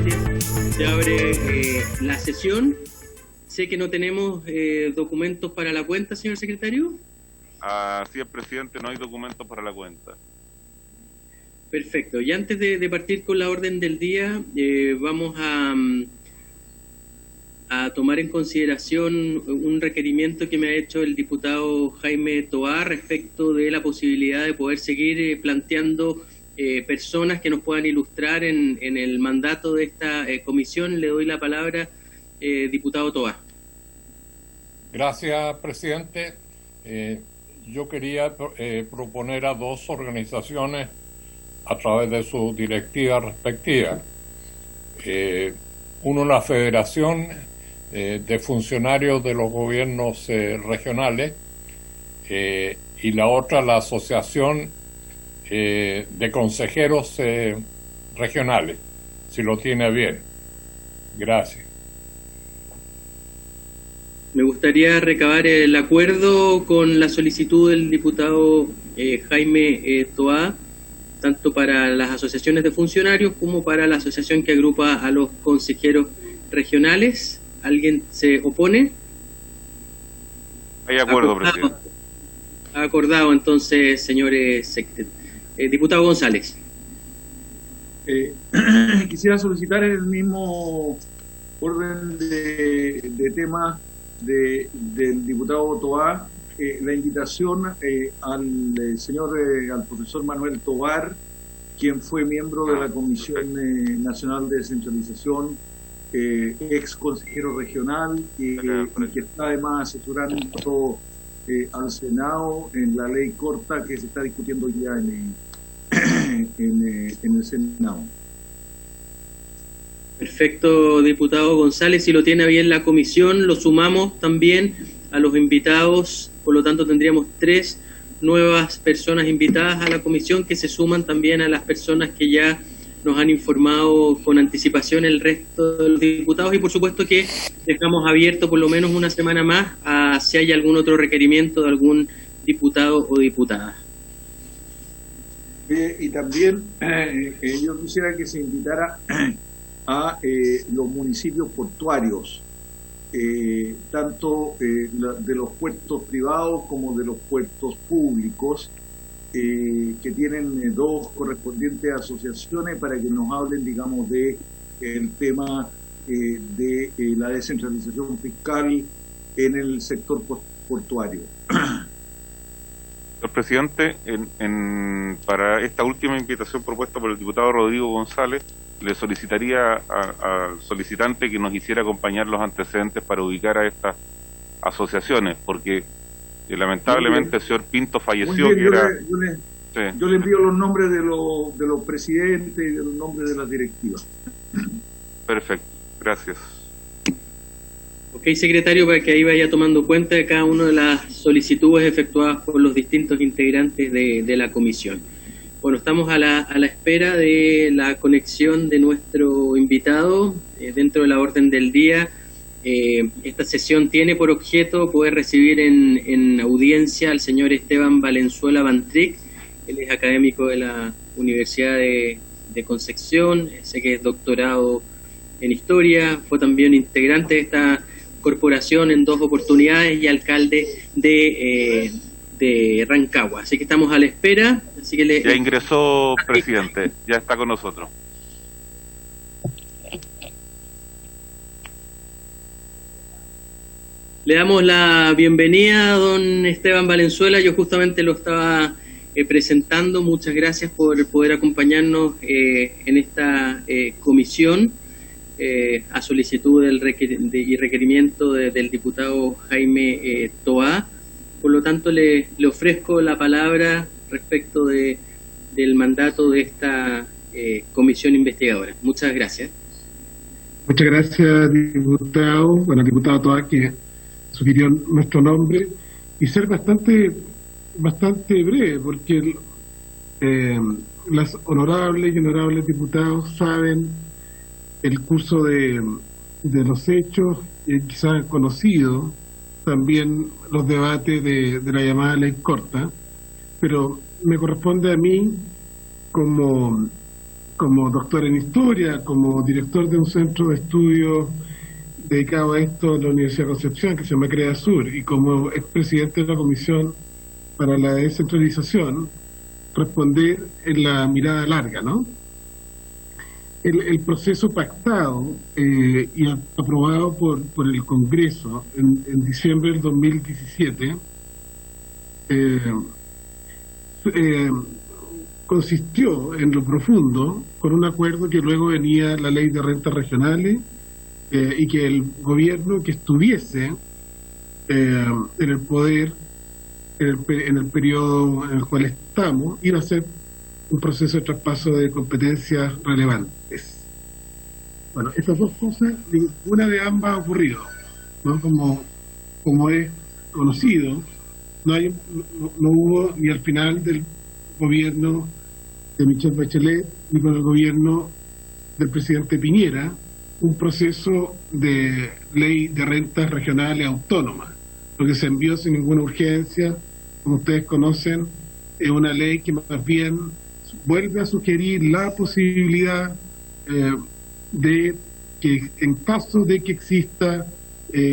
presidente. Se abre la sesión. Sé que no tenemos documentos para la cuenta, señor secretario. Así es, presidente, no hay documentos para la cuenta. Perfecto. Y antes de partir con la orden del día, vamos a tomar en consideración un requerimiento que me ha hecho el diputado Jaime Toá respecto de la posibilidad de poder seguir planteando personas que nos puedan ilustrar en el mandato de esta comisión. Le doy la palabra, diputado Toá. Gracias, presidente. Yo quería proponer a dos organizaciones a través de su directiva respectiva. Uno, la Federación de Funcionarios de los Gobiernos Regionales, y la otra, la Asociación de Consejeros Regionales, si lo tiene bien. Gracias. Me gustaría recabar el acuerdo con la solicitud del diputado Jaime Toá, tanto para las asociaciones de funcionarios como para la asociación que agrupa a los consejeros regionales. ¿Alguien se opone? Hay acuerdo, presidente. Acordado, entonces, señores. Diputado González. Quisiera solicitar en el mismo orden de tema del diputado Toá la invitación al profesor Manuel Tovar, quien fue miembro de la Comisión Nacional de Descentralización, ex consejero regional, y que está además asesorando al Senado en la ley corta que se está discutiendo ya en el Senado. Perfecto, diputado González. Si lo tiene bien la comisión, lo sumamos también a los invitados. Por lo tanto, tendríamos 3 nuevas personas invitadas a la comisión, que se suman también a las personas que ya nos han informado con anticipación el resto de los diputados. Y por supuesto que dejamos abierto por lo menos una semana más a si hay algún otro requerimiento de algún diputado o diputada. Y también yo quisiera que se invitara a los municipios portuarios, tanto de los puertos privados como de los puertos públicos, que tienen 2 correspondientes asociaciones, para que nos hablen, digamos, de el tema de la descentralización fiscal en el sector portuario. Señor presidente, para esta última invitación propuesta por el diputado Rodrigo González, le solicitaría al solicitante que nos hiciera acompañar los antecedentes para ubicar a estas asociaciones, porque lamentablemente el señor Pinto falleció. Bien, yo le envío los nombres de los presidentes y de los nombres de las directivas. Perfecto, gracias. Ok, secretario, para que ahí vaya tomando cuenta de cada una de las solicitudes efectuadas por los distintos integrantes de la comisión. Bueno, estamos a la espera de la conexión de nuestro invitado dentro de la orden del día. Esta sesión tiene por objeto poder recibir en audiencia al señor Esteban Valenzuela Bantric. Él es académico de la Universidad de Concepción, sé que es doctorado en Historia, fue también integrante de esta corporación en 2 oportunidades y alcalde de Rancagua. Así que estamos a la espera. Así que ya ingresó, presidente, ya está con nosotros. Le damos la bienvenida a don Esteban Valenzuela. Yo justamente lo estaba presentando. Muchas gracias por poder acompañarnos en esta comisión a solicitud y requerimiento del diputado Jaime Toá. Por lo tanto, le ofrezco la palabra respecto del mandato de esta comisión investigadora. Muchas gracias. Muchas gracias, diputado. Bueno, el diputado Toá, que sugirió nuestro nombre, y ser bastante breve, porque las honorables y honorables diputados saben el curso de los hechos, quizás han conocido también los debates de la llamada ley corta, pero me corresponde a mí, como como doctor en historia, como director de un centro de estudios dedicado a esto en la Universidad de Concepción, que se llama CREASUR, y como expresidente de la Comisión para la Descentralización, responder en la mirada larga, ¿no? El proceso pactado y aprobado por el Congreso en diciembre del 2017 consistió en lo profundo con un acuerdo que luego venía la Ley de Rentas Regionales y que el gobierno que estuviese en el poder en el periodo en el cual estamos iba a ser un proceso de traspaso de competencias relevantes. Bueno, estas dos cosas, ninguna de ambas ha ocurrido, ¿no? Como es conocido, no hubo ni al final del gobierno de Michelle Bachelet ni con el gobierno del presidente Piñera un proceso de ley de rentas regionales autónomas. Lo que se envió sin ninguna urgencia, como ustedes conocen, es una ley que más bien vuelve a sugerir la posibilidad de que en caso de que exista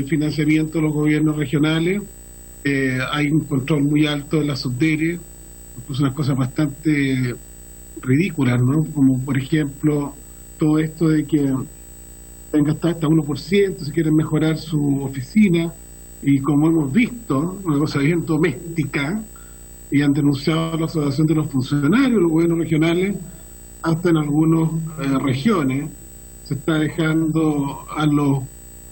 financiamiento de los gobiernos regionales, hay un control muy alto de la subdere, pues unas cosas bastante ridículas, ¿no? Como por ejemplo todo esto de que tenga hasta 1% si quieren mejorar su oficina, y como hemos visto, una cosa bien doméstica, y han denunciado la asociación de los funcionarios, los gobiernos regionales, hasta en algunas regiones se está dejando a los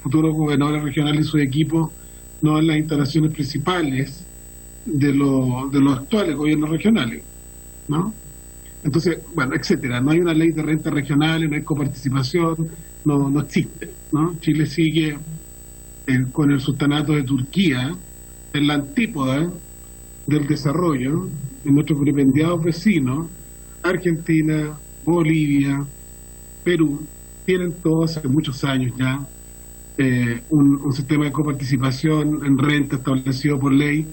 futuros gobernadores regionales y sus equipos no en las instalaciones principales de los actuales gobiernos regionales, ¿no? Entonces, bueno, etcétera. No hay una ley de rentas regionales, no hay coparticipación, no existe, ¿no? Chile sigue con el sultanato de Turquía en la antípoda del desarrollo en nuestros privilegiados vecinos, Argentina, Bolivia, Perú, tienen todos hace muchos años ya un sistema de coparticipación en renta establecido por ley.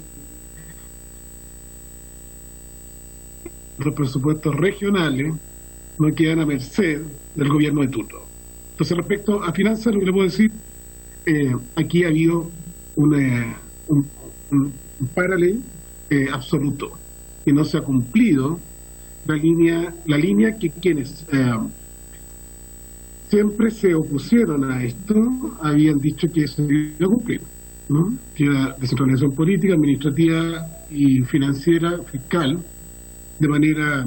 Los presupuestos regionales no quedan a merced del gobierno de turno. Entonces, respecto a finanzas, lo que le puedo decir, aquí ha habido un paralelo absoluto, que no se ha cumplido la línea que quienes siempre se opusieron a esto habían dicho que se iba a cumplir, ¿no? Que era descentralización política, administrativa y financiera, fiscal, de manera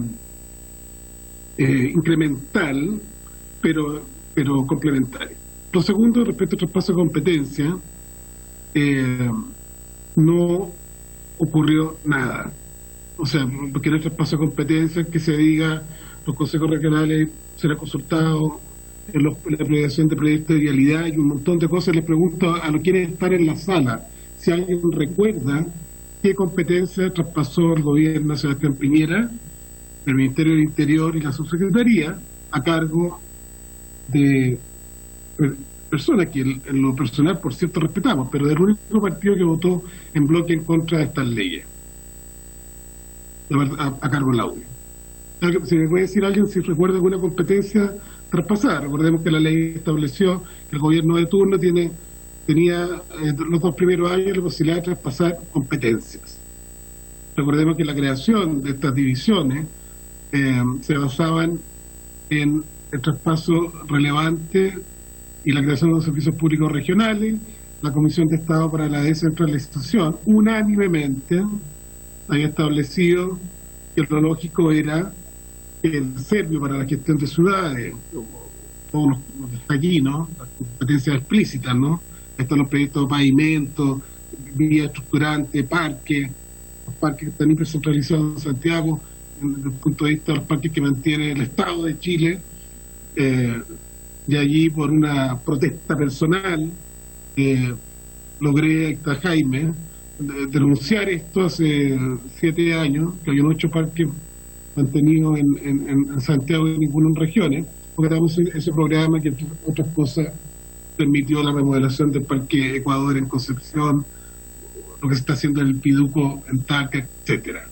incremental, pero complementaria. Lo segundo, respecto al traspaso de competencia, no ocurrió nada. O sea, porque en el traspaso de competencias que se diga los consejos regionales serán consultados en la prevención de proyectos de vialidad y un montón de cosas. Les pregunto a los quienes están en la sala si alguien recuerda qué competencia traspasó el gobierno de Sebastián Piñera, el Ministerio del Interior y la Subsecretaría a cargo de personas que en lo personal, por cierto, respetamos, pero del único partido que votó en bloque en contra de estas leyes a cargo de la UDI. Si me puede decir alguien si recuerda alguna competencia traspasada. Recordemos que la ley estableció que el gobierno de turno tenía los 2 primeros años la posibilidad de traspasar competencias. Recordemos que la creación de estas divisiones se basaban en el traspaso relevante y la creación de los servicios públicos regionales. La Comisión de Estado para la Descentralización unánimemente había establecido que lo lógico era el Servio para la Gestión de Ciudades, todos los que está allí, ¿no? Las competencias explícitas, ¿no? Están los proyectos de pavimento, vía estructurante, parques, los parques que están hipercentralizados en Santiago, desde el punto de vista de los parques que mantiene el Estado de Chile, y allí por una protesta personal logré a Jaime denunciar esto hace 7 años, que había 8 parques mantenidos en Santiago y ninguno en regiones, porque tenemos ese programa que, entre otras cosas, permitió la remodelación del Parque Ecuador en Concepción, lo que se está haciendo en el Piduco en Talca, etcétera.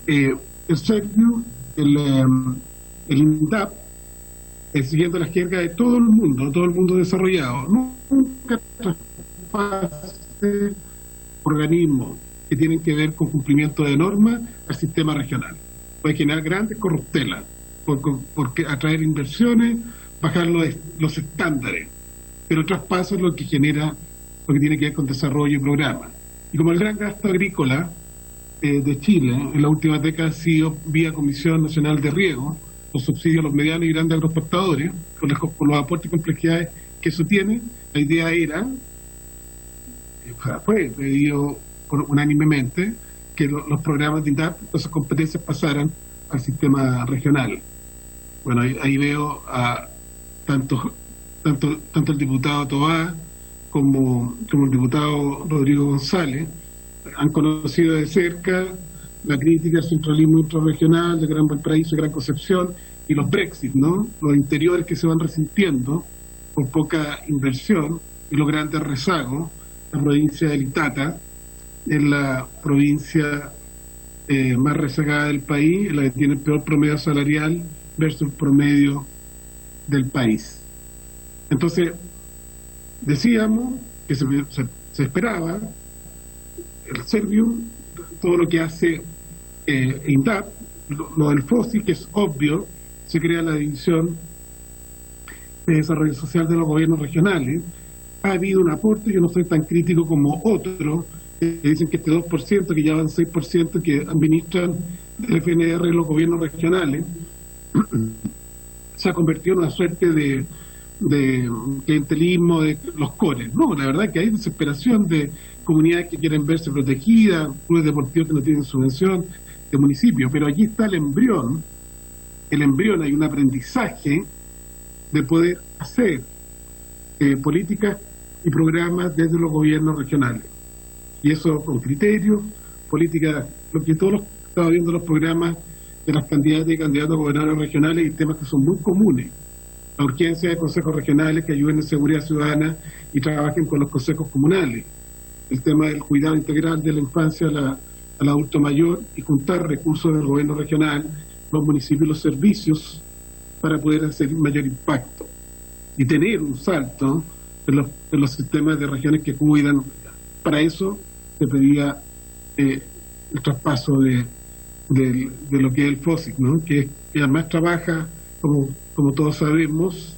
En serio, el INDAP, siguiendo la jerga de todo el mundo desarrollado, nunca traspase organismos que tienen que ver con cumplimiento de normas al sistema regional. Puede generar grandes corruptelas, porque atraer inversiones, bajar los estándares, pero el traspaso es lo que genera, lo que tiene que ver con desarrollo y programa. Y como el gran gasto agrícola de Chile en la última década ha sido vía Comisión Nacional de Riego, los subsidios a los medianos y grandes agroexportadores, con los aportes y complejidades que eso tiene, la idea era, fue pedido unánimemente, que los programas de INDAP, esas competencias pasaran al sistema regional. Bueno, ahí veo a tanto el diputado Toá como el diputado Rodrigo González han conocido de cerca la crítica al centralismo intrarregional de Gran Valparaíso y Gran Concepción y los Brexit, ¿no? Los interiores que se van resintiendo por poca inversión y los grandes rezagos. La provincia del Itata es la provincia más rezagada del país, la que tiene el peor promedio salarial versus el promedio del país. Entonces, decíamos que se esperaba el Servium, todo lo que hace INDAP, lo del FOSI, que es obvio, se crea la División de Desarrollo Social de los Gobiernos Regionales. Ha habido un aporte, yo no soy tan crítico como otros, que dicen que este 2%, que ya van 6% que administran el FNR en los gobiernos regionales, se ha convertido en una suerte de clientelismo de los cores. No, la verdad es que hay desesperación de comunidades que quieren verse protegidas, clubes deportivos que no tienen subvención, de municipios, pero allí está el embrión, hay un aprendizaje de poder hacer políticas y programas desde los gobiernos regionales. Y eso con criterios, políticas, lo que todos estamos viendo los programas de las candidatas y candidatos a gobernadores regionales y temas que son muy comunes. La urgencia de consejos regionales que ayuden en seguridad ciudadana y trabajen con los consejos comunales. El tema del cuidado integral de la infancia al adulto mayor y juntar recursos del gobierno regional, los municipios y los servicios para poder hacer mayor impacto y tener un salto en los sistemas de regiones que cuidan. Para eso se pedía el traspaso de lo que es el FOSIC, ¿no? que además trabaja, como todos sabemos,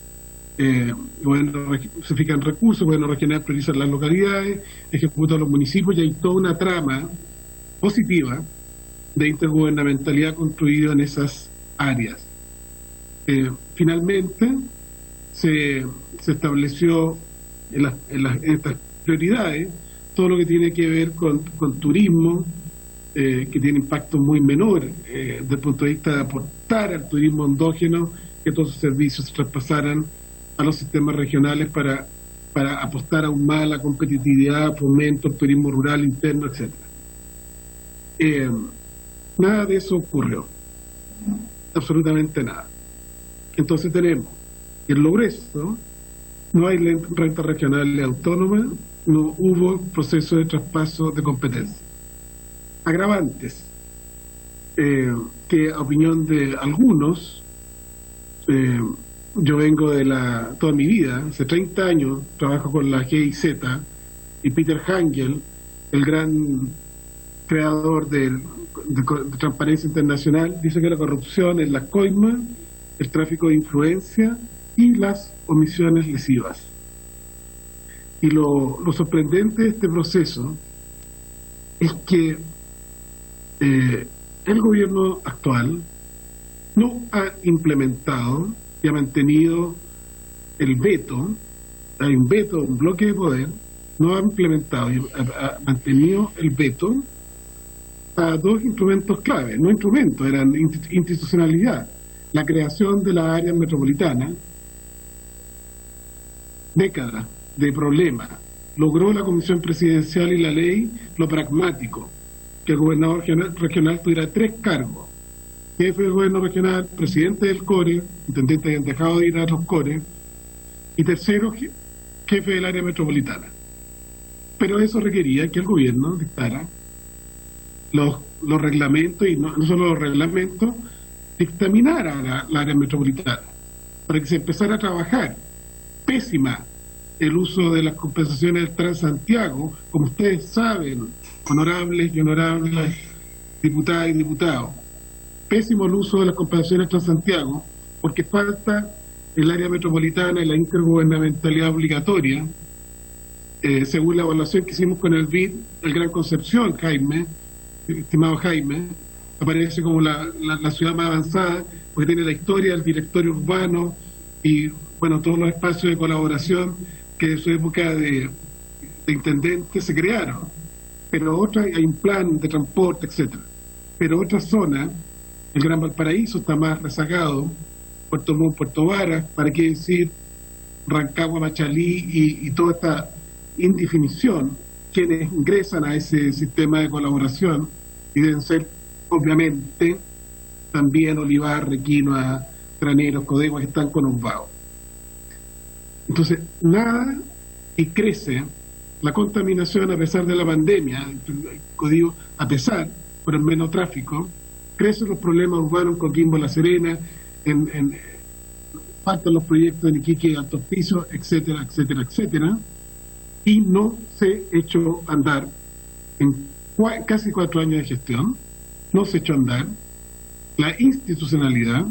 se fijan recursos, el gobierno regional prioriza las localidades, ejecuta los municipios y hay toda una trama positiva de intergubernamentalidad construida en esas áreas. Finalmente se estableció en estas prioridades todo lo que tiene que ver con turismo, que tiene impacto muy menor desde el punto de vista de aportar al turismo endógeno, que todos sus servicios se traspasaran a los sistemas regionales para apostar aún más a la competitividad, fomento, el turismo rural, interno, etc. Nada de eso ocurrió, absolutamente nada. Entonces tenemos el logreso, no hay renta regional autónoma, no hubo proceso de traspaso de competencia. Agravantes, que a opinión de algunos, yo vengo de toda mi vida, hace 30 años trabajo con la GIZ, y Peter Hangel, el gran creador de Transparencia Internacional, dice que la corrupción es la coima, el tráfico de influencia y las omisiones lesivas. Y lo sorprendente de este proceso es que el gobierno actual no ha implementado y ha mantenido el veto, hay un veto, un bloque de poder, no ha implementado y ha mantenido el veto a dos instrumentos clave, no instrumentos, eran institucionalidad, la creación de las áreas metropolitanas, décadas de problemas, logró la Comisión Presidencial y la ley lo pragmático, que el gobernador regional tuviera 3 cargos: jefe del gobierno regional, presidente del CORE, intendentes que hayan dejado de ir a otros CORE, y tercero, jefe del área metropolitana. Pero eso requería que el gobierno dictara los reglamentos, y no solo los reglamentos, dictaminara la área metropolitana, para que se empezara a trabajar. Pésima el uso de las compensaciones del Transantiago, como ustedes saben, honorables y honorables diputadas y diputados. Pésimo el uso de las compensaciones del Transantiago, porque falta el área metropolitana y la intergubernamentalidad obligatoria, según la evaluación que hicimos con el BID, el Gran Concepción, Jaime, estimado Jaime, aparece como la ciudad más avanzada, porque tiene la historia del directorio urbano y, bueno, todos los espacios de colaboración que de su época de intendente se crearon. Pero hay un plan de transporte, etcétera. Pero otra zona, el Gran Valparaíso, está más rezagado, Puerto Montt, Puerto Varas, para qué decir Rancagua, Machalí y toda esta indefinición, quienes ingresan a ese sistema de colaboración, y deben ser, obviamente, también Olivar, Requinoa, Graneros, Codeguas, que están conurbados. Entonces, nada, y crece la contaminación a pesar de la pandemia, digo, a pesar, por el menos tráfico, crecen los problemas urbanos en Coquimbo, La Serena, faltan los proyectos en Iquique y Altos Pisos, etcétera, etcétera, etcétera, y no se echó a andar en casi 4 años de gestión, no se echó a andar la institucionalidad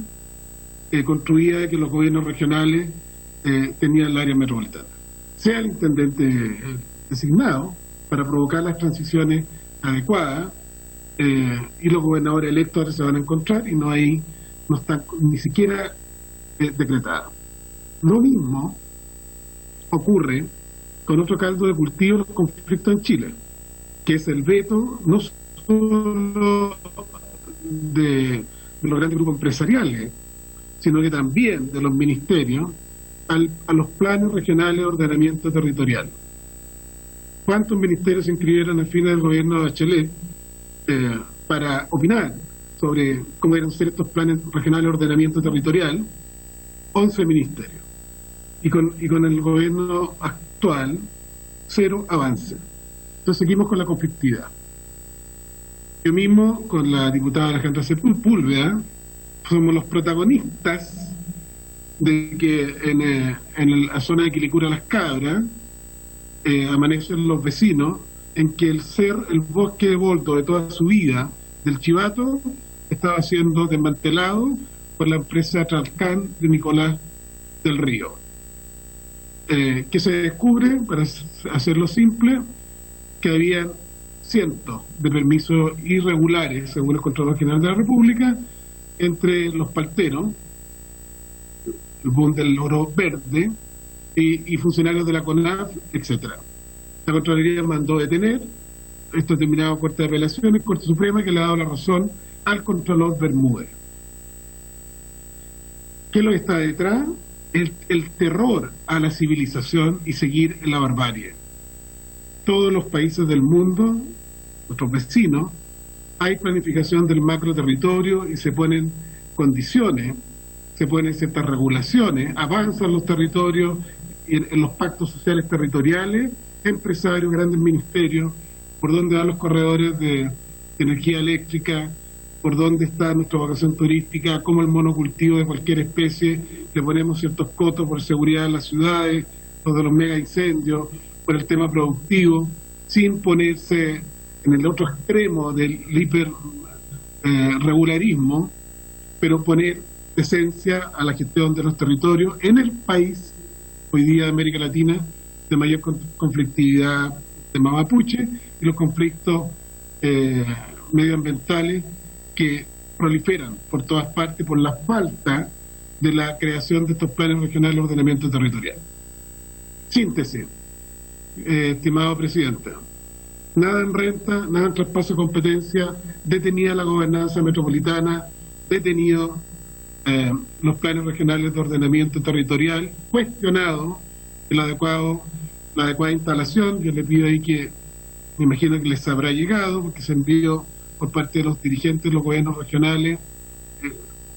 construida de que los gobiernos regionales tenían el área metropolitana. Sea el intendente designado para provocar las transiciones adecuadas, y los gobernadores electos se van a encontrar y no están ni siquiera decretados. Lo mismo ocurre con otro caldo de cultivo, los conflictos en Chile, que es el veto no solo de los grandes grupos empresariales, sino que también de los ministerios a los planes regionales de ordenamiento territorial. ¿Cuántos ministerios se inscribieron al fin del gobierno de Bachelet para opinar sobre cómo deben ser estos planes regionales de ordenamiento territorial? 11 ministerios. Y con el gobierno actual, 0 avance. Entonces seguimos con la conflictividad. Yo mismo, con la diputada Alejandra Sepúlveda, somos los protagonistas de que en la zona de Quilicura Las Cabras amanecen los vecinos en que el bosque de boldo de toda su vida del Chivato estaba siendo desmantelado por la empresa Tralcán de Nicolás del Río. Que se descubre, para hacerlo simple, que había cientos de permisos irregulares, según el Contralor General de la República, entre los palteros, el boom del oro verde, y funcionarios de la CONAF, etcétera. La Contraloría mandó detener, esto terminado Corte de Apelaciones, Corte Suprema, que le ha dado la razón al Contralor Bermúdez. ¿Qué es lo que está detrás? El terror a la civilización y seguir en la barbarie. Todos los países del mundo, nuestros vecinos, hay planificación del macro territorio y se ponen condiciones, se ponen ciertas regulaciones, avanzan los territorios en los pactos sociales territoriales, empresarios, grandes ministerios, por dónde van los corredores de energía eléctrica, por dónde está nuestra vocación turística, cómo el monocultivo de cualquier especie, le ponemos ciertos cotos por seguridad en las ciudades, los de los mega incendios, por el tema productivo, sin ponerse en el otro extremo del hiperregularismo, pero poner esencia a la gestión de los territorios en el país, hoy día de América Latina, de mayor conflictividad de mapuche y los conflictos medioambientales que proliferan por todas partes por la falta de la creación de estos planes regionales de ordenamiento territorial. Síntesis, estimado presidente. Nada en renta, nada en traspaso de competencia, detenida la gobernanza metropolitana, detenido los planes regionales de ordenamiento territorial, cuestionado la adecuada instalación. Yo le pido ahí que, me imagino que les habrá llegado, porque se envió por parte de los dirigentes de los gobiernos regionales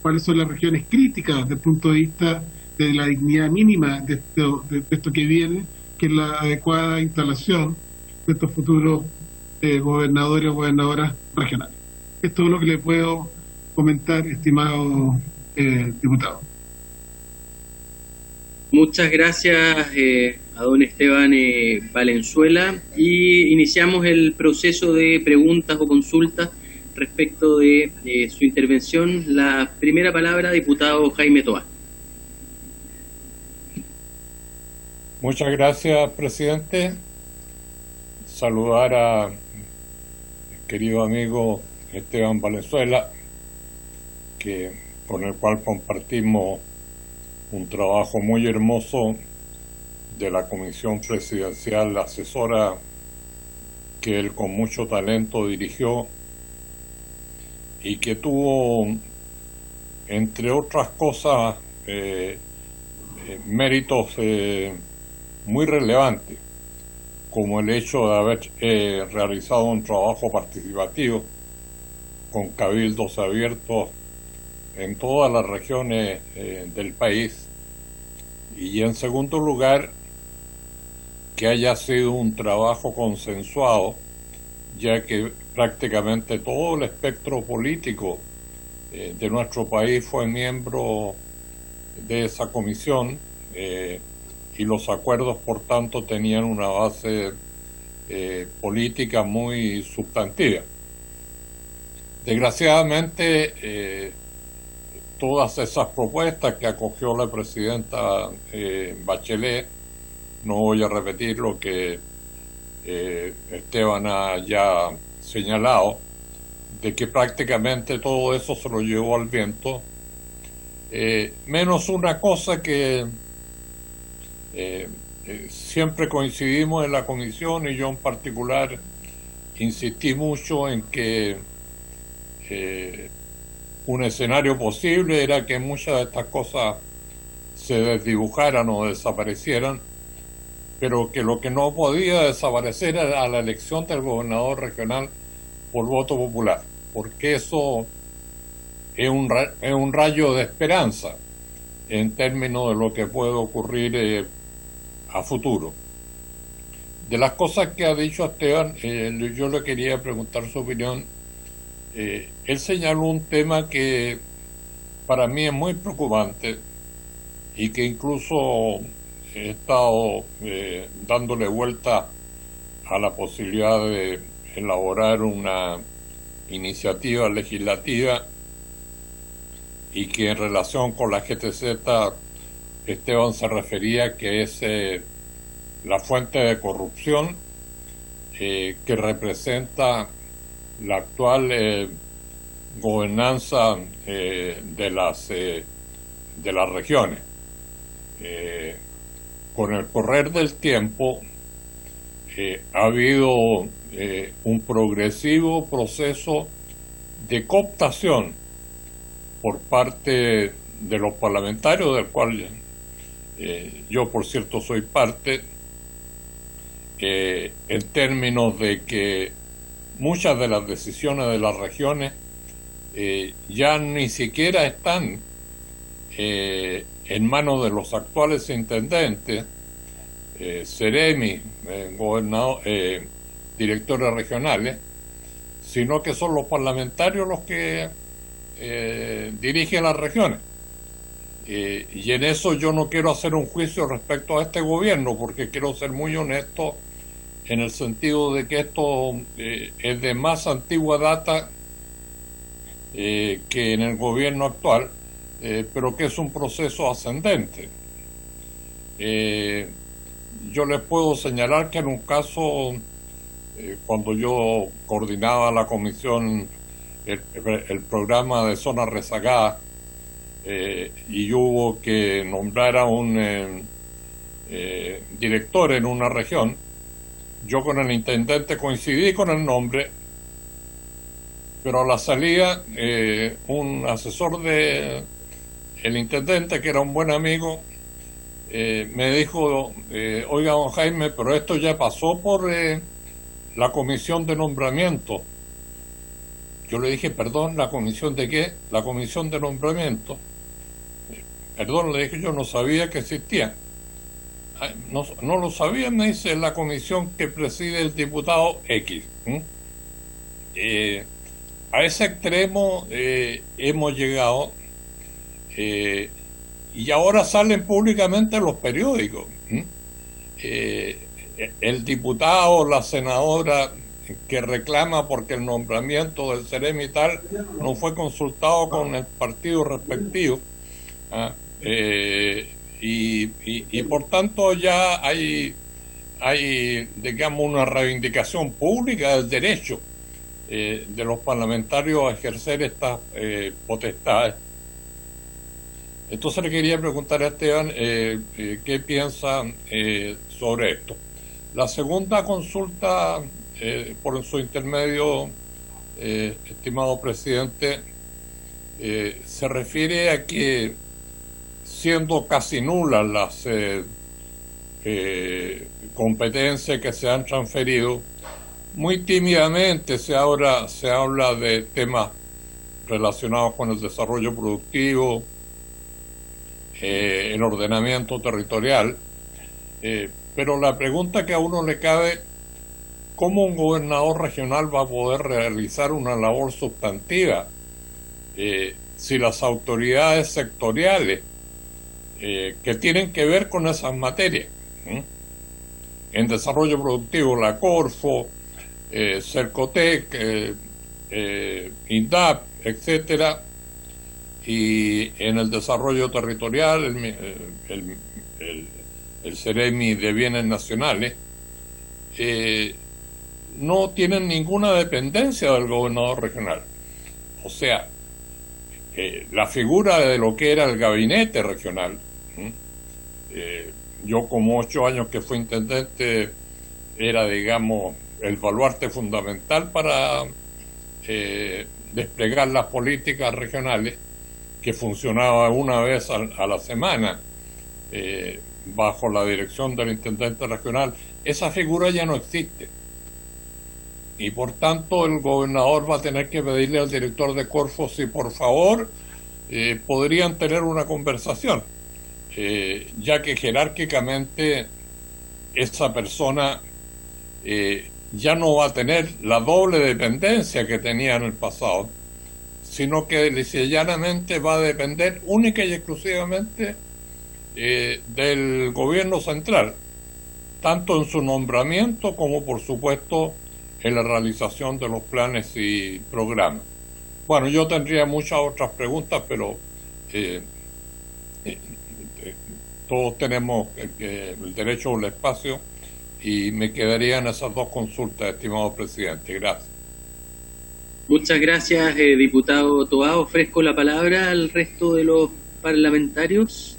cuáles son las regiones críticas desde el punto de vista de la dignidad mínima de esto que viene, que es la adecuada instalación de estos futuros gobernadores o gobernadoras regionales. Esto es lo que le puedo comentar, estimado diputado. Muchas gracias a don Esteban Valenzuela, y iniciamos el proceso de preguntas o consultas respecto de su intervención. La primera palabra, diputado Jaime Toá. Muchas gracias, presidente. Saludar a querido amigo Esteban Valenzuela, con el cual compartimos un trabajo muy hermoso de la Comisión Presidencial Asesora que él con mucho talento dirigió y que tuvo, entre otras cosas, méritos muy relevantes, como el hecho de haber realizado un trabajo participativo con cabildos abiertos en todas las regiones del país, y en segundo lugar que haya sido un trabajo consensuado, ya que prácticamente todo el espectro político de nuestro país fue miembro de esa comisión, y los acuerdos por tanto tenían una base política muy sustantiva. Desgraciadamente todas esas propuestas que acogió la presidenta Bachelet, no voy a repetir lo que Esteban ha ya señalado, de que prácticamente todo eso se lo llevó al viento, menos una cosa que siempre coincidimos en la comisión, y yo en particular insistí mucho en que un escenario posible era que muchas de estas cosas se desdibujaran o desaparecieran, pero que lo que no podía desaparecer era la elección del gobernador regional por voto popular, porque eso es un rayo de esperanza en términos de lo que puede ocurrir a futuro. De las cosas que ha dicho Esteban, yo le quería preguntar su opinión. Él señaló un tema que para mí es muy preocupante y que incluso he estado dándole vuelta a la posibilidad de elaborar una iniciativa legislativa, y que en relación con la GTZ Esteban se refería, que es la fuente de corrupción que representa la actual gobernanza de las regiones. Con el correr del tiempo ha habido un progresivo proceso de cooptación por parte de los parlamentarios, del cual yo por cierto soy parte, en términos de que muchas de las decisiones de las regiones ya ni siquiera están en manos de los actuales intendentes, seremi, directores regionales, sino que son los parlamentarios los que dirigen las regiones. Y en eso yo no quiero hacer un juicio respecto a este gobierno, porque quiero ser muy honesto en el sentido de que esto es de más antigua data que en el gobierno actual, pero que es un proceso ascendente. Yo les puedo señalar que en un caso, cuando yo coordinaba la comisión, el programa de zonas rezagadas, y hubo que nombrar a un director en una región, yo con el intendente coincidí con el nombre, pero a la salida un asesor de el intendente, que era un buen amigo, me dijo, oiga, don Jaime, pero esto ya pasó por la comisión de nombramiento. Yo le dije, perdón, ¿la comisión de qué? La comisión de nombramiento. Perdón, le dije, yo no sabía que existía. Ay, no lo sabía, me dice, la comisión que preside el diputado X. a ese extremo hemos llegado, y ahora salen públicamente los periódicos. El diputado, la senadora que reclama porque el nombramiento del Ceremi y tal no fue consultado con el partido respectivo, y por tanto ya hay digamos una reivindicación pública del derecho de los parlamentarios a ejercer estas potestades. Entonces le quería preguntar a Esteban qué piensa sobre esto. La segunda consulta, por su intermedio, estimado presidente, se refiere a que, siendo casi nulas las competencias que se han transferido, muy tímidamente se habla de temas relacionados con el desarrollo productivo, el ordenamiento territorial, pero la pregunta que a uno le cabe: ¿cómo un gobernador regional va a poder realizar una labor sustantiva si las autoridades sectoriales que tienen que ver con esas materias, en desarrollo productivo, la Corfo, Cercotec, INDAP, etcétera, y en el desarrollo territorial el Ceremi de Bienes Nacionales, no tienen ninguna dependencia del gobernador regional? O sea, la figura de lo que era el gabinete regional, yo como 8 años que fui intendente era, digamos, el baluarte fundamental para desplegar las políticas regionales, que funcionaba una vez a la semana bajo la dirección del intendente regional. Esa figura ya no existe, y por tanto el gobernador va a tener que pedirle al director de Corfo si por favor podrían tener una conversación, ya que jerárquicamente esa persona ya no va a tener la doble dependencia que tenía en el pasado, sino que lisa y llanamente va a depender única y exclusivamente del gobierno central, tanto en su nombramiento como, por supuesto, en la realización de los planes y programas. Bueno, yo tendría muchas otras preguntas, pero todos tenemos el derecho al espacio, y me quedarían esas 2 consultas, estimado presidente. Gracias. Muchas gracias, diputado Toá. Ofrezco la palabra al resto de los parlamentarios.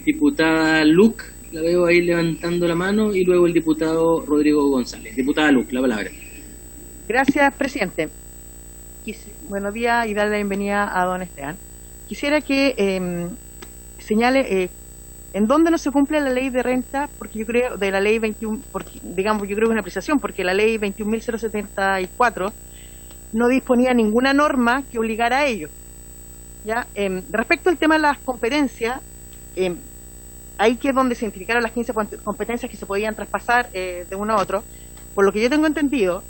Diputada Luc, la veo ahí levantando la mano, y luego el diputado Rodrigo González. Diputada Luc, la palabra. Gracias, presidente. Buenos días y darle la bienvenida a don Esteban. Quisiera que señale en dónde no se cumple la ley de renta, porque yo creo, de la ley 21, porque, digamos, yo creo que es una apreciación, porque la ley 21.074 no disponía ninguna norma que obligara a ello. ¿Ya? Respecto al tema de las competencias, ahí que es donde se identificaron las 15 competencias que se podían traspasar de uno a otro. Por lo que yo tengo entendido,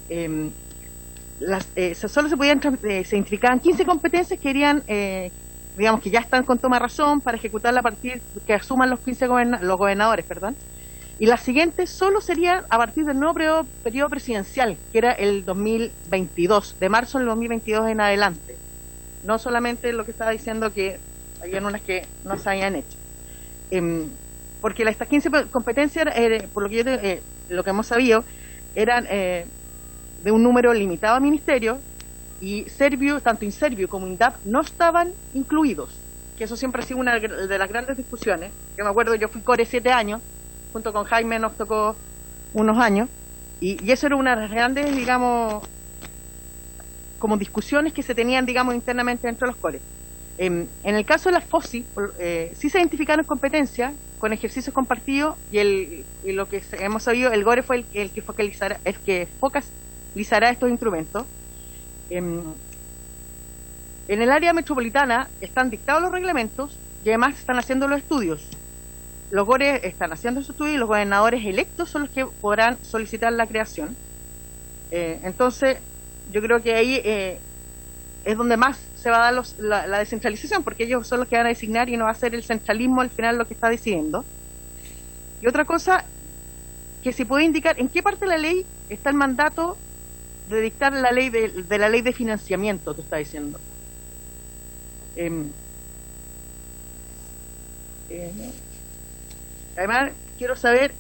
solo se identificaban 15 competencias que irían, digamos, que ya están con toma de razón para ejecutarla a partir que asuman los 15 los gobernadores, perdón. Y las siguientes solo serían a partir del nuevo periodo presidencial, que era el 2022, de marzo del 2022 en adelante. No solamente lo que estaba diciendo, que habían unas que no se habían hecho. Porque estas 15 competencias, por lo que lo que hemos sabido, eran de un número limitado de ministerios, y Servio, tanto Inservio como INDAP no estaban incluidos, que eso siempre ha sido una de las grandes discusiones. Yo me acuerdo, yo fui core 7 años, junto con Jaime nos tocó unos años, y eso era una de las grandes, digamos, como discusiones que se tenían, digamos, internamente dentro de los cores. En el caso de las FOSI, sí se identificaron competencias con ejercicios compartidos, y lo que hemos sabido, el GORE fue el que focalizará estos instrumentos. En el área metropolitana están dictados los reglamentos, y además están haciendo los estudios. Los GORE están haciendo sus estudios, y los gobernadores electos son los que podrán solicitar la creación. Entonces, yo creo que ahí es donde más se va a dar la descentralización, porque ellos son los que van a designar y no va a ser el centralismo al final lo que está decidiendo. Y otra cosa, que se puede indicar en qué parte de la ley está el mandato de dictar la ley de la ley de financiamiento que está diciendo. Además, quiero saber,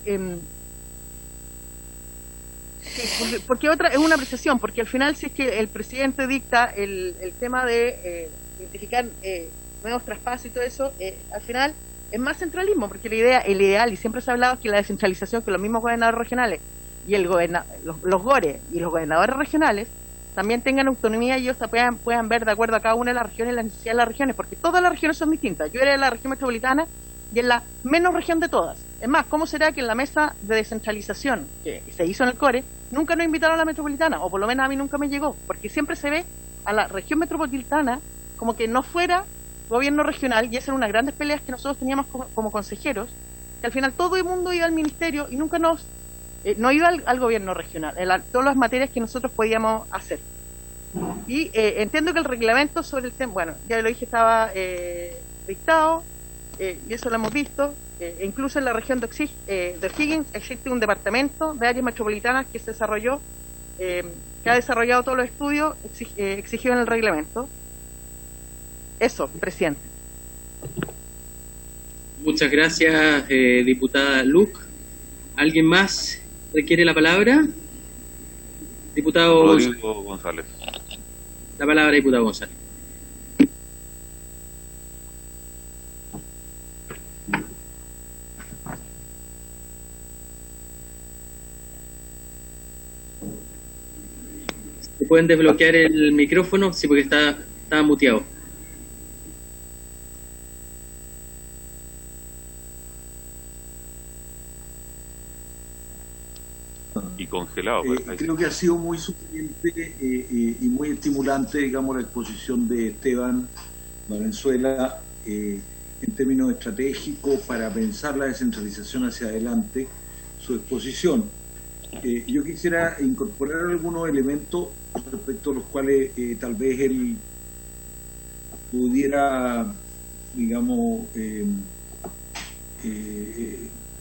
porque otra es una apreciación, porque al final si es que el presidente dicta el tema de identificar nuevos traspasos y todo eso, al final es más centralismo, porque el ideal, y siempre se ha hablado, es que la descentralización, que los mismos gobernadores regionales y los GORE y los gobernadores regionales también tengan autonomía y ellos puedan ver de acuerdo a cada una de las regiones las necesidades de las regiones, porque todas las regiones son distintas. Yo era de la región metropolitana y es la menos región de todas. Es más, ¿cómo será que en la mesa de descentralización que se hizo en el CORE nunca nos invitaron a la metropolitana? O por lo menos a mí nunca me llegó, porque siempre se ve a la región metropolitana como que no fuera gobierno regional, y esas eran unas grandes peleas que nosotros teníamos como consejeros, que al final todo el mundo iba al ministerio y nunca no iba al gobierno regional, en todas las materias que nosotros podíamos hacer. Y entiendo que el reglamento sobre el tema, bueno, ya lo dije, estaba dictado, y eso lo hemos visto, incluso en la región de O'Higgins existe un departamento de áreas metropolitanas que se desarrolló, que ha desarrollado todos los estudios exigidos en el reglamento. Eso, presidente. Muchas gracias, diputada Luc. ¿Alguien más requiere la palabra? Diputado Rodrigo González. La palabra, diputado González. ¿Se pueden desbloquear el micrófono? Sí, porque está muteado. Y congelado. Creo que ha sido muy suficiente y muy estimulante, digamos, la exposición de Esteban Valenzuela en términos estratégicos para pensar la descentralización hacia adelante, su exposición. Yo quisiera incorporar algunos elementos respecto a los cuales tal vez él pudiera, digamos,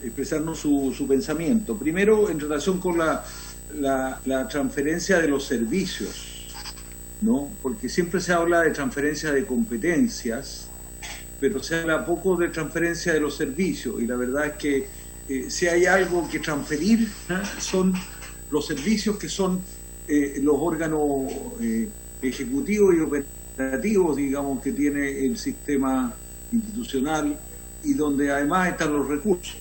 expresarnos su pensamiento. Primero, en relación con la transferencia de los servicios, ¿no? Porque siempre se habla de transferencia de competencias, pero se habla poco de transferencia de los servicios, y la verdad es que si hay algo que transferir, son los servicios, que son los órganos ejecutivos y operativos, digamos, que tiene el sistema institucional, y donde además están los recursos,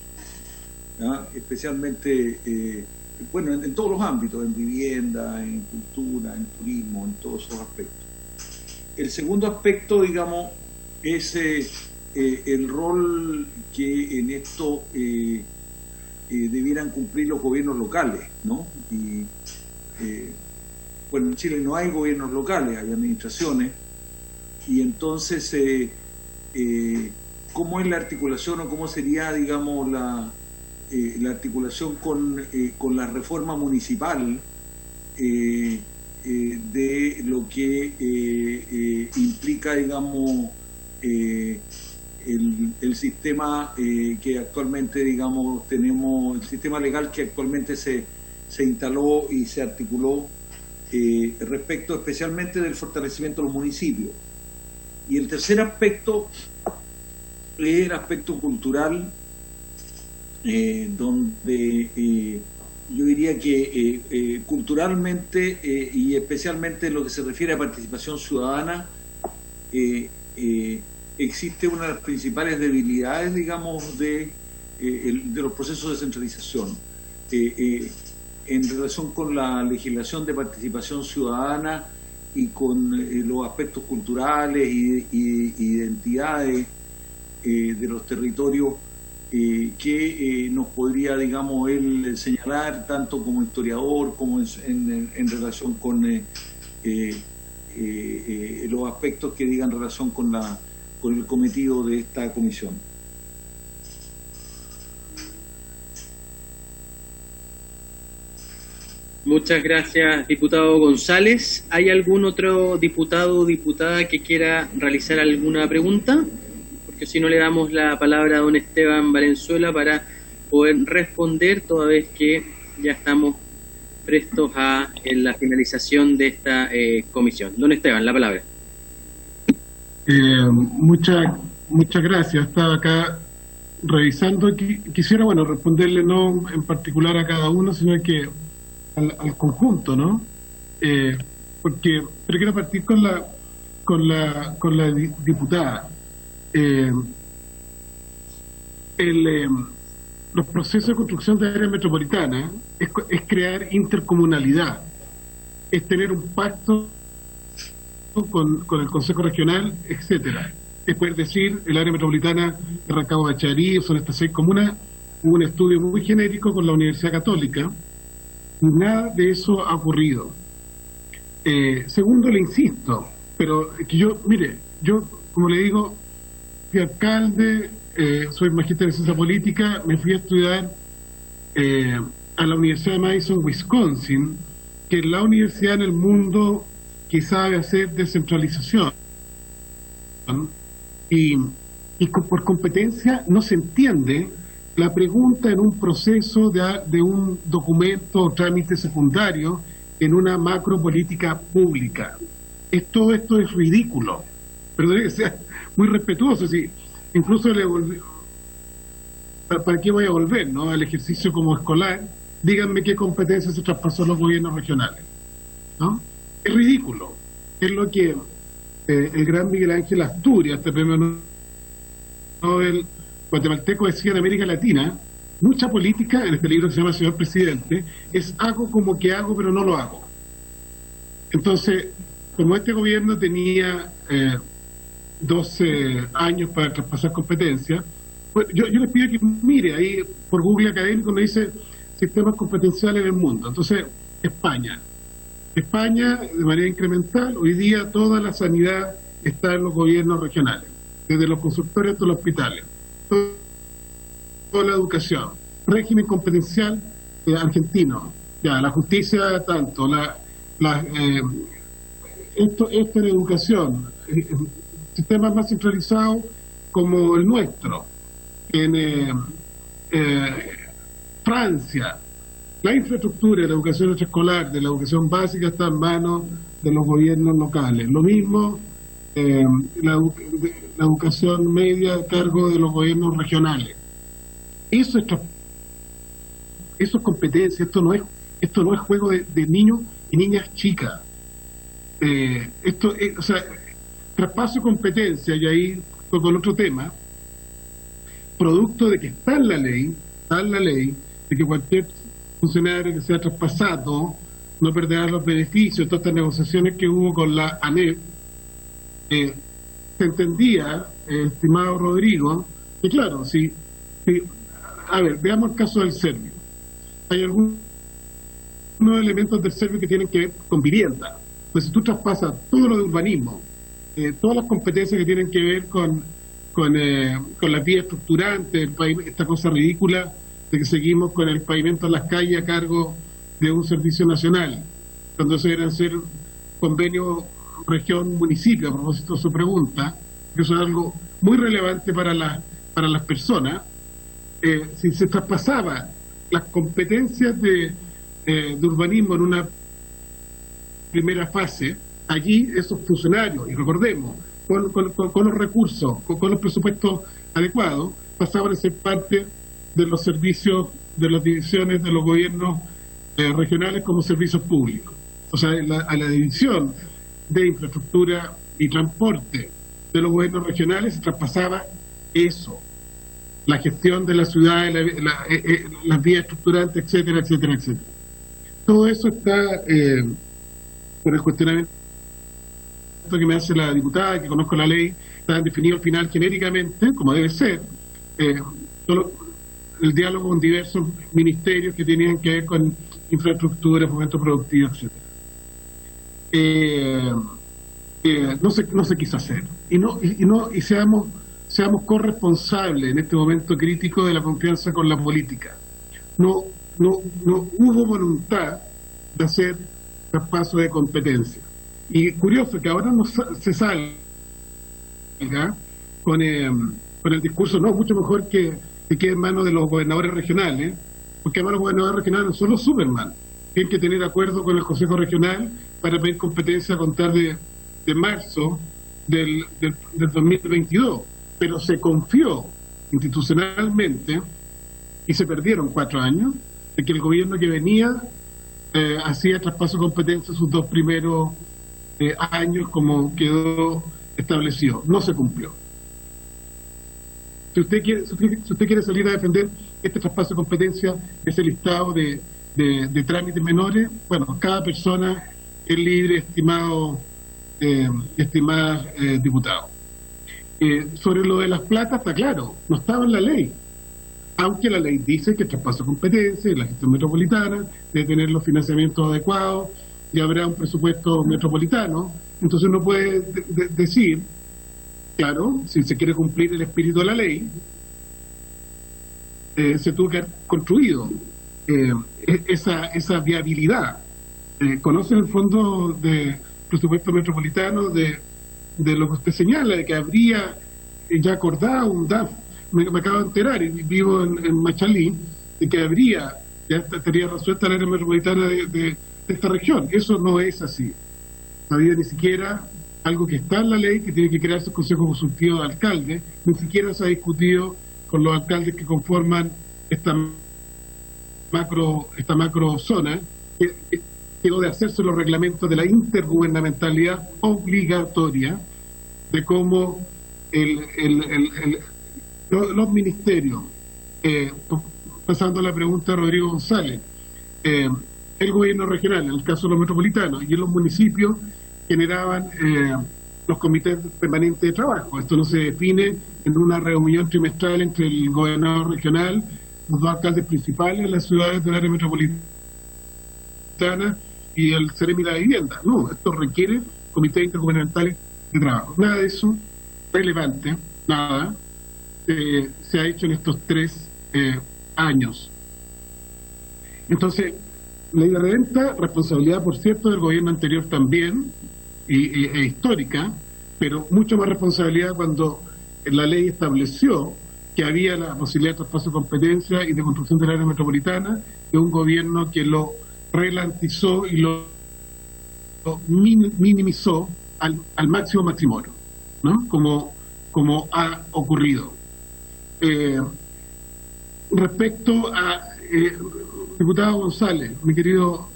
¿no? Especialmente, bueno, en todos los ámbitos, en vivienda, en cultura, en turismo, en todos esos aspectos. El segundo aspecto, digamos, es el rol que en esto debieran cumplir los gobiernos locales, ¿no? Y bueno, en Chile no hay gobiernos locales, hay administraciones, y entonces ¿cómo es la articulación, o cómo sería, digamos, la articulación con la reforma municipal de lo que implica, digamos, el sistema que actualmente, digamos, tenemos, el sistema legal que actualmente se instaló y se articuló respecto especialmente del fortalecimiento de los municipios? Y el tercer aspecto es el aspecto cultural, donde yo diría que culturalmente y especialmente en lo que se refiere a participación ciudadana, existe una de las principales debilidades, digamos, de los procesos de centralización en relación con la legislación de participación ciudadana y con los aspectos culturales y identidades de los territorios, que nos podría, digamos, él señalar tanto como historiador como en relación con los aspectos que digan relación con el cometido de esta comisión. Muchas gracias, diputado González. ¿Hay algún otro diputado o diputada que quiera realizar alguna pregunta? Porque si no, le damos la palabra a don Esteban Valenzuela para poder responder, toda vez que ya estamos prestos a la finalización de esta comisión. Don Esteban, la palabra. Muchas gracias. Estaba acá revisando. Quisiera, responderle no en particular a cada uno, sino que al conjunto, ¿no? Pero quiero partir con la diputada. Los procesos de construcción de área metropolitana es crear intercomunalidad, es tener un pacto con el Consejo Regional, etcétera. Es poder decir, el área metropolitana de Rancagua, Bacharí, son estas 6 comunas. Hubo un estudio muy genérico con la Universidad Católica y nada de eso ha ocurrido. Segundo, le insisto, pero que yo, como le digo, fui alcalde, soy magíster en ciencia política, me fui a estudiar a la Universidad de Madison, Wisconsin, que es la universidad en el mundo que sabe hacer descentralización. Y por competencia no se entiende la pregunta en un proceso de un documento o trámite secundario en una macropolítica pública. Todo esto es ridículo. Perdón que sea muy respetuoso, sí. Incluso le volví, ¿para qué voy a volver, no? Al ejercicio como escolar. Díganme qué competencias se traspasó a los gobiernos regionales, ¿no? Es ridículo. Es lo que el gran Miguel Ángel Asturias, este premio Nobel guatemalteco, decía en América Latina: mucha política, en este libro que se llama Señor Presidente, es hago como que hago pero no lo hago. Entonces, como este gobierno tenía 12 años para traspasar competencias, pues yo les pido que mire ahí por Google académico, me dice sistemas competenciales del mundo. Entonces, España, de manera incremental, hoy día toda la sanidad está en los gobiernos regionales, desde los consultorios hasta los hospitales, toda la educación, régimen competencial argentino, ya la justicia tanto, esto en educación, sistemas más centralizados como el nuestro. En Francia, la infraestructura de la educación extraescolar, de la educación básica, está en manos de los gobiernos locales. Lo mismo, la educación media a cargo de los gobiernos regionales. Eso es competencia, esto no es juego de niños y niñas chicas. Traspaso de competencia, y ahí fue con otro tema, producto de que está en la ley, de que cualquier funcionario que sea traspasado no perderá los beneficios. Todas estas negociaciones que hubo con la ANEP, se entendía, estimado Rodrigo, que claro, a ver, veamos el caso del Servio. Hay algunos elementos del Servio que tienen que ver con vivienda. Pues si tú traspasas todo lo de urbanismo, todas las competencias que tienen que ver con las vías estructurantes, esta cosa ridícula de que seguimos con el pavimento en las calles a cargo de un servicio nacional, cuando se deberían ser convenios región-municipio, a propósito de su pregunta, que eso es algo muy relevante para las personas. Si se traspasaba las competencias de urbanismo en una primera fase, allí esos funcionarios, y recordemos, con los recursos, con los presupuestos adecuados, pasaban a ser parte de los servicios, de las divisiones de los gobiernos regionales como servicios públicos. O sea, a la división de infraestructura y transporte de los gobiernos regionales se traspasaba eso, la gestión de la ciudad, las vías estructurantes, etcétera, etcétera, etcétera. Todo eso está por el cuestionamiento que me hace la diputada, que conozco la ley, está definido al final genéricamente, como debe ser, el diálogo con diversos ministerios que tenían que ver con infraestructura, fomento productivo, etcétera. No se quiso hacer. Y seamos corresponsables en este momento crítico de la confianza con la política. No hubo voluntad de hacer traspaso de competencia. Y curioso que ahora no se salga con el discurso, no, mucho mejor que quede en manos de los gobernadores regionales, porque además los gobernadores regionales no son los Superman, tienen que tener acuerdo con el Consejo Regional para pedir competencia a contar de marzo del 2022, pero se confió institucionalmente y se perdieron 4 años de que el gobierno que venía hacía traspaso de competencia sus 2 primeros años como quedó establecido. No se cumplió. Si usted quiere salir a defender este traspaso de competencia, ese listado de trámites menores, bueno, cada persona es libre, estimada diputado. Sobre lo de las platas, está claro, no estaba en la ley, aunque la ley dice que el traspaso de competencia y la gestión metropolitana debe tener los financiamientos adecuados y habrá un presupuesto metropolitano. Entonces uno puede decir, claro, si se quiere cumplir el espíritu de la ley, se tuvo que haber construido esa viabilidad. ¿Conocen el fondo de presupuesto metropolitano de lo que usted señala, de que habría ya acordado un DAF? Me acabo de enterar, y vivo en Machalí, de que ya estaría resuelta el área metropolitana de esta región. Eso no es así. No había ni siquiera algo que está en la ley, que tiene que crearse el Consejo Consultivo de Alcaldes, ni siquiera se ha discutido con los alcaldes que conforman esta macro zona, que quedó de hacerse los reglamentos de la intergubernamentalidad obligatoria, de cómo los ministerios, pasando a la pregunta de Rodrigo González, el gobierno regional, en el caso de los metropolitanos, y en los municipios generaban los comités permanentes de trabajo. Esto no se define en una reunión trimestral entre el gobernador regional, los 2 alcaldes principales de las ciudades del área metropolitana y el Ceremi de la Vivienda. No, esto requiere comités intergubernamentales de trabajo. Nada de eso relevante, nada, se ha hecho en estos 3 años. Entonces, ley de renta, responsabilidad, por cierto, del gobierno anterior también, e histórica, pero mucho más responsabilidad cuando la ley estableció que había la posibilidad de traspaso de competencia y de construcción del área metropolitana, de un gobierno que lo relantizó y lo minimizó al máximo maximoro, ¿no? Como ha ocurrido. Respecto a diputado González, mi querido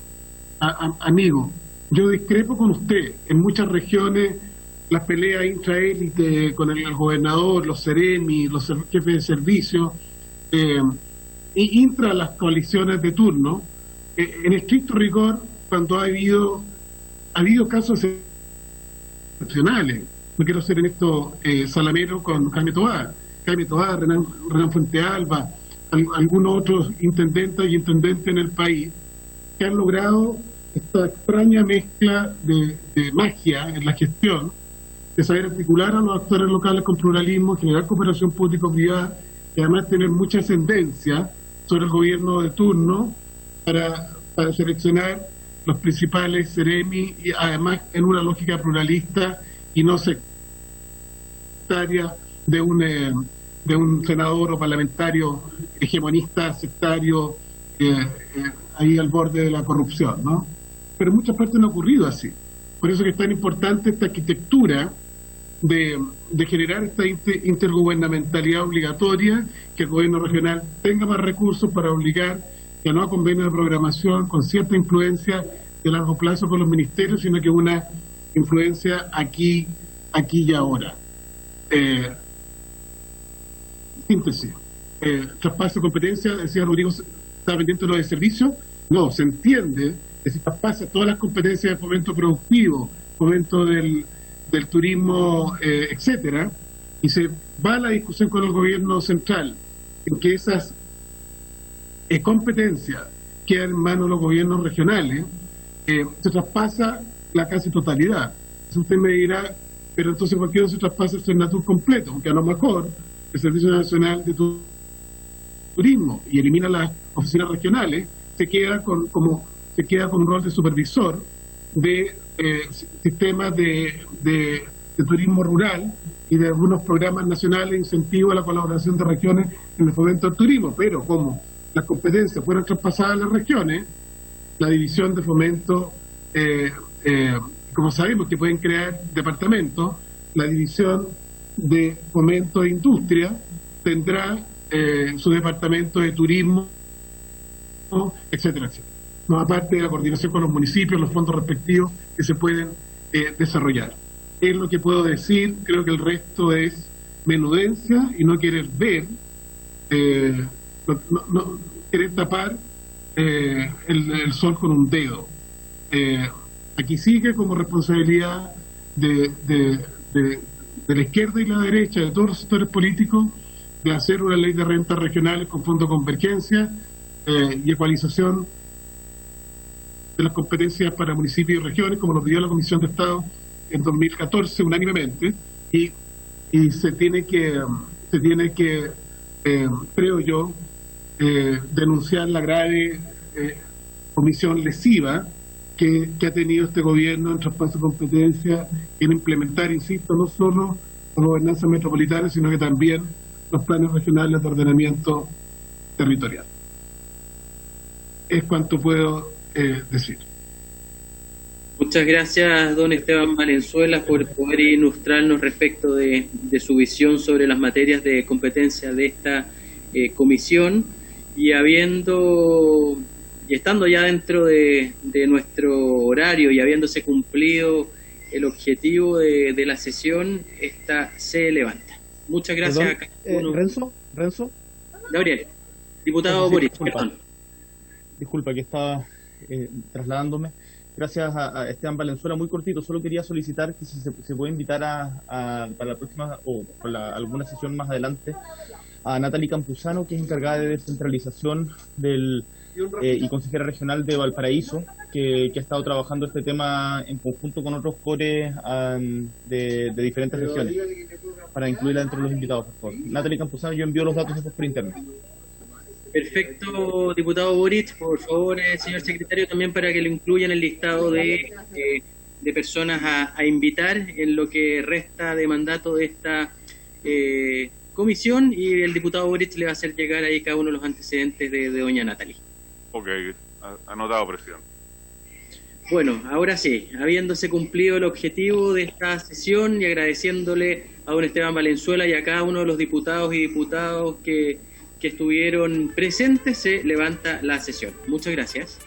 amigo, yo discrepo con usted. En muchas regiones las peleas intraélite con el gobernador, los seremi, los jefes de servicio, intra las coaliciones de turno, en estricto rigor, cuando ha habido casos excepcionales. No quiero ser en esto salamero con Jaime Tobar, Renan Fuentealba, algunos otros intendentes y intendentes en el país que han logrado esta extraña mezcla de magia en la gestión, de saber articular a los actores locales con pluralismo, generar cooperación público-privada y además tener mucha ascendencia sobre el gobierno de turno para seleccionar los principales seremi y además en una lógica pluralista y no sectaria de un senador o parlamentario hegemonista, sectario, ahí al borde de la corrupción, ¿no? Pero en muchas partes no ha ocurrido así. Por eso que es tan importante esta arquitectura de generar esta intergubernamentalidad obligatoria, que el gobierno regional tenga más recursos para obligar que no a convenios de programación con cierta influencia de largo plazo con los ministerios, sino que una influencia aquí y ahora. Síntesis. Traspaso de competencia, decía Rodrigo, está pendiente de lo de servicio. No, se entiende que si traspasa todas las competencias de fomento productivo, fomento del turismo, etcétera, y se va a la discusión con el gobierno central en que esas competencias quedan en manos de los gobiernos regionales, se traspasa la casi totalidad. Entonces usted me dirá, pero entonces ¿por qué no se traspasa el Senatur completo? Porque a lo mejor el Servicio Nacional de Turismo y elimina las oficinas regionales, se queda como se queda con un rol de supervisor de sistemas de turismo rural y de algunos programas nacionales de incentivo a la colaboración de regiones en el fomento del turismo, pero como las competencias fueron traspasadas a las regiones, la división de fomento, como sabemos que pueden crear departamentos, la división de fomento e industria tendrá su departamento de turismo, etcétera, etcétera. No, aparte de la coordinación con los municipios, los fondos respectivos que se pueden desarrollar. Es lo que puedo decir. Creo que el resto es menudencia y no querer ver, no querer tapar el sol con un dedo. Aquí sigue como responsabilidad de la izquierda y la derecha, de todos los sectores políticos, de hacer una ley de rentas regionales con fondo de convergencia y ecualización de las competencias para municipios y regiones, como lo pidió la Comisión de Estado en 2014 unánimemente, y se tiene que creo yo, denunciar la grave omisión lesiva que ha tenido este gobierno en traspaso de competencia, en implementar, insisto, no solo la gobernanza metropolitana, sino que también los planes regionales de ordenamiento territorial. Es cuanto puedo decir. Muchas gracias, don Esteban Valenzuela, por poder ilustrarnos respecto de su visión sobre las materias de competencia de esta comisión, y estando ya dentro de nuestro horario y habiéndose cumplido el objetivo de la sesión, esta se levanta. Muchas gracias. Perdón, Renzo. Gabriel, diputado Boric, perdón. Disculpa, que estaba trasladándome. Gracias a Esteban Valenzuela, muy cortito. Solo quería solicitar que si se puede invitar para la próxima o para alguna sesión más adelante a Natalie Campuzano, que es encargada de descentralización y consejera regional de Valparaíso, que ha estado trabajando este tema en conjunto con otros cores de diferentes regiones, para incluirla dentro de los invitados, por favor. Natalie Campuzano, yo envío los datos después por internet. Perfecto, diputado Boric, por favor, señor secretario, también para que lo incluyan en el listado de personas a invitar en lo que resta de mandato de esta comisión, y el diputado Boric le va a hacer llegar ahí cada uno de los antecedentes de doña Natalie. Ok, anotado, presidente. Bueno, ahora sí, habiéndose cumplido el objetivo de esta sesión y agradeciéndole a don Esteban Valenzuela y a cada uno de los diputados y diputadas que estuvieron presentes, se levanta la sesión. Muchas gracias.